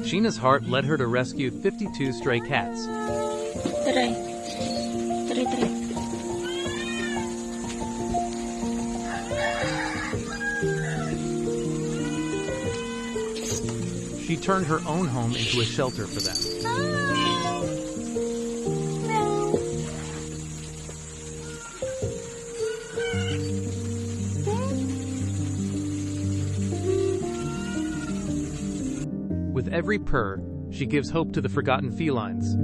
Sheena's heart led her to rescue 52 stray cats. Taray. Taray, taray. She turned her own home into a shelter for them. With every purr, she gives hope to the forgotten felines.